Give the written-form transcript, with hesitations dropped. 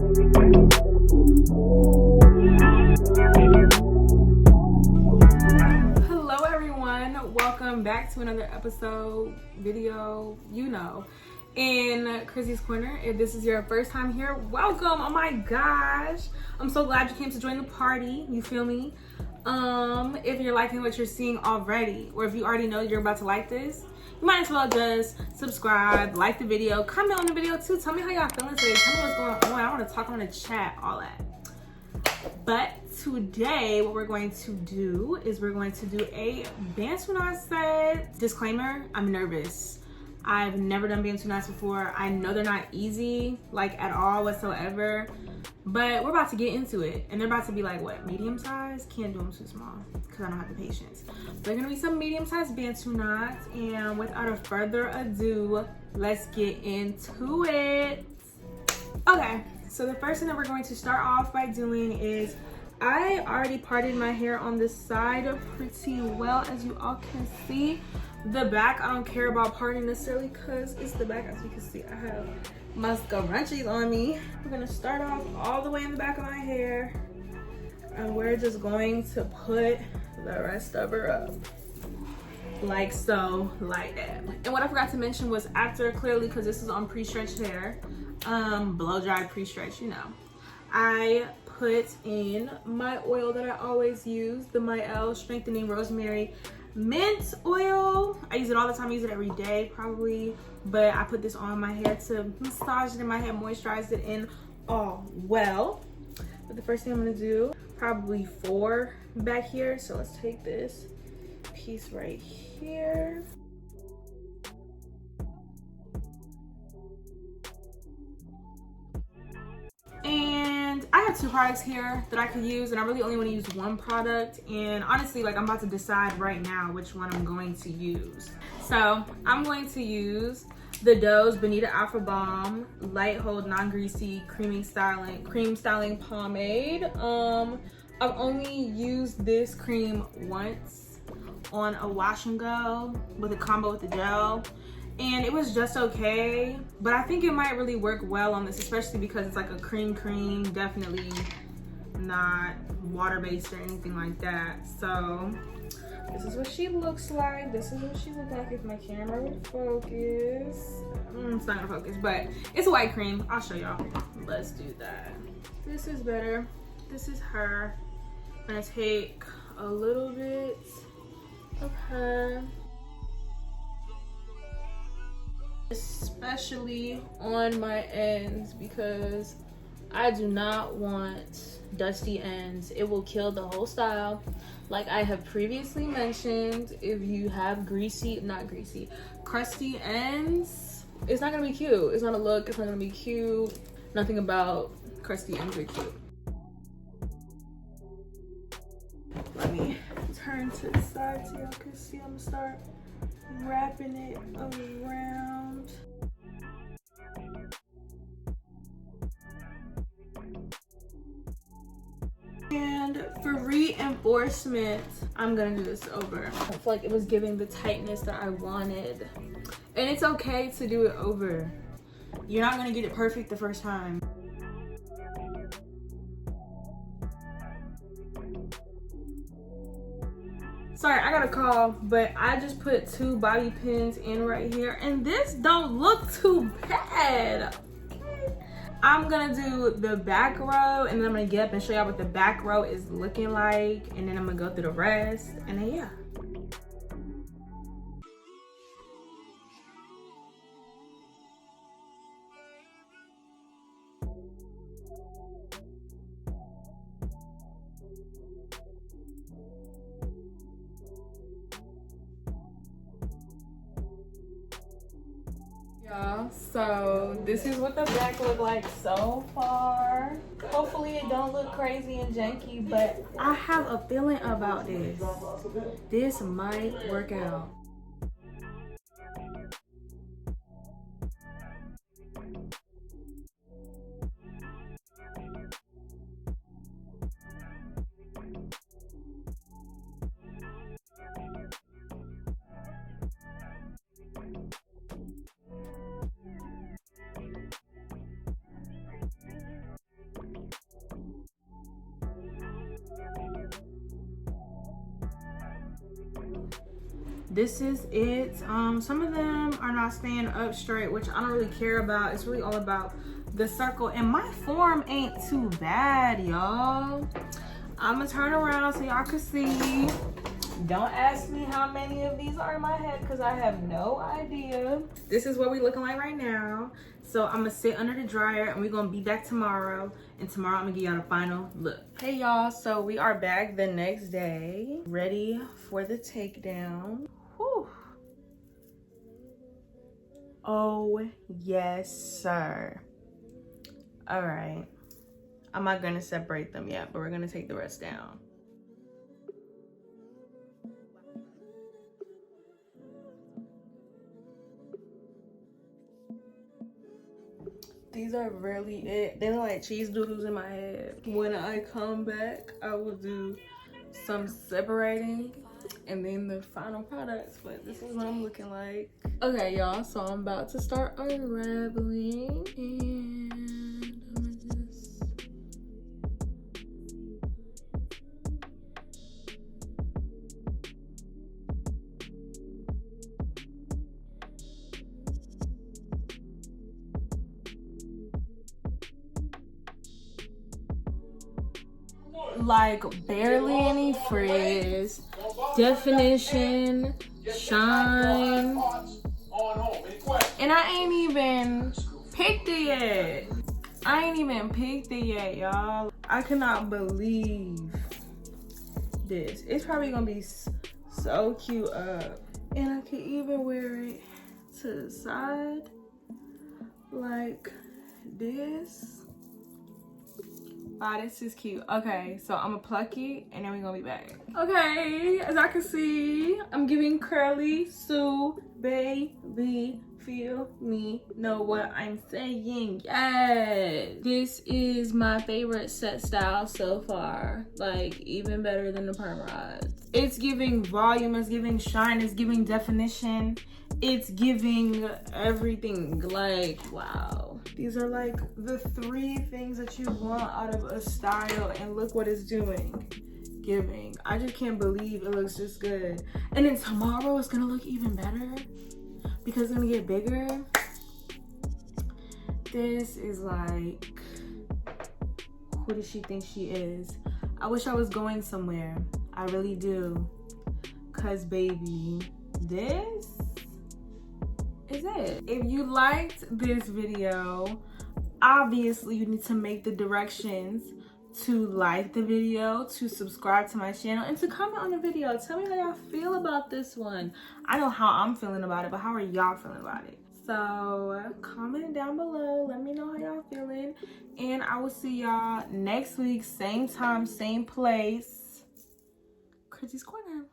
Hello everyone, welcome back to another episode, video, in Chrissy's Corner. If this is your first time here, welcome. Oh my gosh, I'm so glad you came to join the party, you feel me? If you're liking what you're seeing already, or if you already know you're about to like this, you might as well just subscribe, like the video, comment on the video too. Tell me how y'all feeling today. Tell me what's going on. I want to talk, I want to chat, all that. But today, what we're going to do is we're going to do a Bantu Knots set. Disclaimer, I'm nervous. I've never done Bantu Knots before. I know they're not easy, like at all whatsoever. But we're about to get into it. And they're about to be like, what, medium size? Can't do them too small because I don't have the patience. They're gonna be some medium sized Bantu Knots. And without further ado, let's get into it. Okay, so the first thing that we're going to start off by doing is, I already parted my hair on this side pretty well, as you all can see. The back, I don't care about parting necessarily because it's the back. As you can see, I have my scrunchies on me. We're gonna start off all the way in the back of my hair, and we're just going to put the rest of her up. Like so, like that. And what I forgot to mention was after, clearly, because this is on pre-stretched hair, blow dried pre-stretch, I put in my oil that I always use, the Myel Strengthening Rosemary Mint Oil. I use it all the time. I use it every day probably, but I put this on my hair to massage it in my hair, moisturize it in all well. But the first thing I'm gonna do, probably 4 back here. So let's take this piece right here. And I have 2 products here that I could use, and I really only want to use 1 product. And honestly, like, I'm about to decide right now which one I'm going to use. So I'm going to use the Doux Bonita Afro Balm Light Hold Non-Greasy Cream Styling Pomade. I've only used this cream once on a wash and go with a combo with the gel, and it was just okay, but I think it might really work well on this, especially because it's like a cream, definitely not water-based or anything like that. So this is what she looks like. This is what she looks like if my camera would focus. It's not gonna focus, but it's a white cream. I'll show y'all. Let's do that. This is better. This is her. I'm gonna take a little bit of her, especially on my ends, because I do not want dusty ends. It will kill the whole style. Like I have previously mentioned, if you have crusty ends, it's not gonna be cute. It's not a look, it's not gonna be cute. Nothing about crusty ends are cute. Let me turn to the side so y'all can see. I'm gonna start wrapping it around. And for reinforcement, I'm gonna do this over. I feel like it was giving the tightness that I wanted. And it's okay to do it over. You're not gonna get it perfect the first time. Sorry, I got a call, but I just put 2 bobby pins in right here, and this don't look too bad. I'm gonna do the back row, and then I'm gonna get up and show y'all what the back row is looking like, and then I'm gonna go through the rest, and then yeah. Y'all, so this is what the back look like so far. Hopefully it don't look crazy and janky, but I have a feeling about this. This might work out. this is it. Some of them are not staying up straight, which I don't really care about. It's really all about the circle, and my form ain't too bad, y'all. I'm gonna turn around so y'all can see. Don't ask me how many of these are in my head because I have no idea. This is what we looking like right now. So I'm gonna sit under the dryer and we're gonna be back tomorrow. And tomorrow I'm gonna give y'all the final look. Hey y'all, so we are back the next day, ready for the takedown. Whew. Oh yes, sir. All right. I'm not gonna separate them yet, but we're gonna take the rest down. These are really it. They look like cheese doodles in my head. When I come back, I will do some separating and then the final products, but this is what I'm looking like. Okay, y'all, so I'm about to start unraveling and I'm gonna just... like barely any frizz, definition, shine, and I ain't even picked it yet. I ain't even picked it yet, y'all. I cannot believe this. It's probably gonna be so cute up, and I can even wear it to the side like this. Wow, this is cute. Okay, so I'm gonna pluck it and then we're gonna be back. Okay, as I can see, I'm giving curly Sue, baby, feel me, know what I'm saying. Yes, this is my favorite set style so far. Like, even better than the perm rods. It's giving volume, it's giving shine, it's giving definition, it's giving everything. Like, wow. These are like the 3 things that you want out of a style, and look what it's doing. Giving. I just can't believe it looks this good. And then tomorrow it's gonna look even better because it's gonna get bigger. This is like, who does she think she is? I wish I was going somewhere. I really do. Cause baby, this is it. If you liked this video, obviously you need to make the directions to like the video, to subscribe to my channel, and to comment on the video. Tell me how y'all feel about this one. I know how I'm feeling about it, but how are y'all feeling about it? So comment down below, let me know how y'all feeling, and I will see y'all next week, same time, same place. Chrissy's Corner.